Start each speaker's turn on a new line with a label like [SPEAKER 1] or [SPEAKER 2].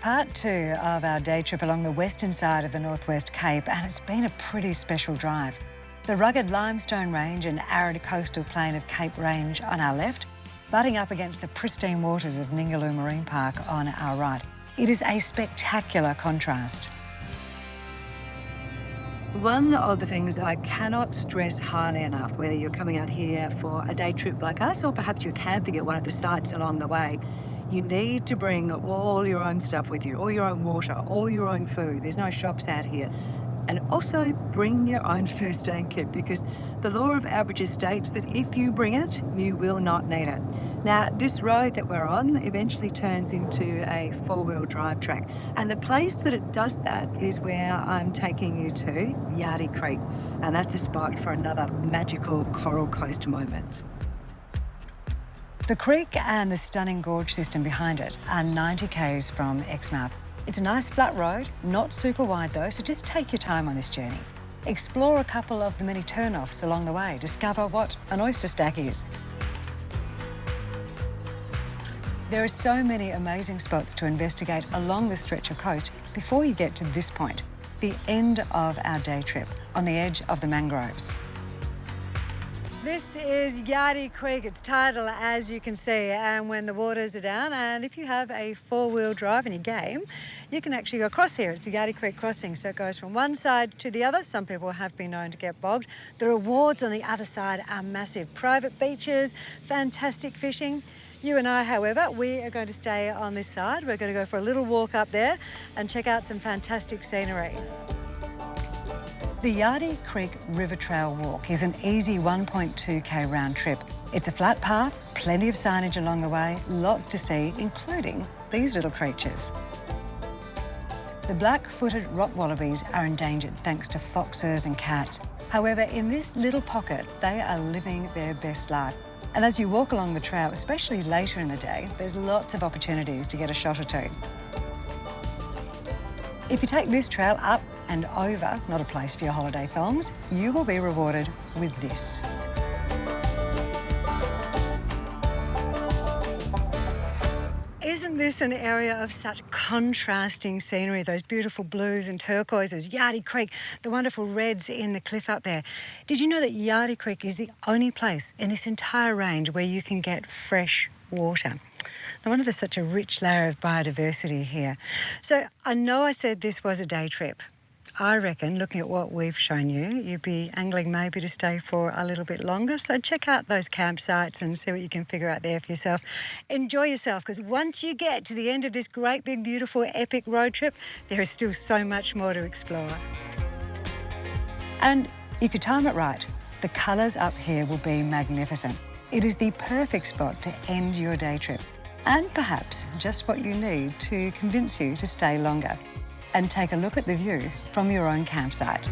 [SPEAKER 1] part 2 of our day trip along the western side of the Northwest Cape, and it's been a pretty special drive. The rugged limestone range and arid coastal plain of Cape Range on our left, butting up against the pristine waters of Ningaloo Marine Park on our right. It is a spectacular contrast. One of the things I cannot stress highly enough, whether you're coming out here for a day trip like us or perhaps you're camping at one of the sites along the way, you need to bring all your own stuff with you, all your own water, all your own food. There's no shops out here. And also bring your own first aid kit, because the law of averages states that if you bring it, you will not need it. Now, this road that we're on eventually turns into a four-wheel drive track. And the place that it does that is where I'm taking you to, Yardie Creek. And that's a spot for another magical coral coast moment. The creek and the stunning gorge system behind it are 90 k's from Exmouth. It's a nice flat road, not super wide though, so just take your time on this journey. Explore a couple of the many turn-offs along the way. Discover what an oyster stack is. There are so many amazing spots to investigate along this stretch of coast before you get to this point, the end of our day trip, on the edge of the mangroves. This is Yardie Creek. It's tidal, as you can see, and when the waters are down, and if you have a four-wheel drive in your game, you can actually go across here. It's the Yardie Creek crossing, so it goes from one side to the other. Some people have been known to get bogged. The rewards on the other side are massive. Private beaches, fantastic fishing. You and I, however, we are going to stay on this side. We're going to go for a little walk up there and check out some fantastic scenery. The Yardie Creek River Trail Walk is an easy 1.2k round trip. It's a flat path, plenty of signage along the way, lots to see, including these little creatures. The black-footed rock wallabies are endangered thanks to foxes and cats. However, in this little pocket, they are living their best life. And as you walk along the trail, especially later in the day, there's lots of opportunities to get a shot or two. If you take this trail up and over, not a place for your holiday films, you will be rewarded with this. Isn't this an area of such contrasting scenery? Those beautiful blues and turquoises, Yardie Creek, the wonderful reds in the cliff up there. Did you know that Yardie Creek is the only place in this entire range where you can get fresh water? No wonder there's such a rich layer of biodiversity here. So I know I said this was a day trip. I reckon, looking at what we've shown you, you'd be angling maybe to stay for a little bit longer. So check out those campsites and see what you can figure out there for yourself. Enjoy yourself, because once you get to the end of this great, big, beautiful, epic road trip, there is still so much more to explore. And if you time it right, the colours up here will be magnificent. It is the perfect spot to end your day trip, and perhaps just what you need to convince you to stay longer and take a look at the view from your own campsite.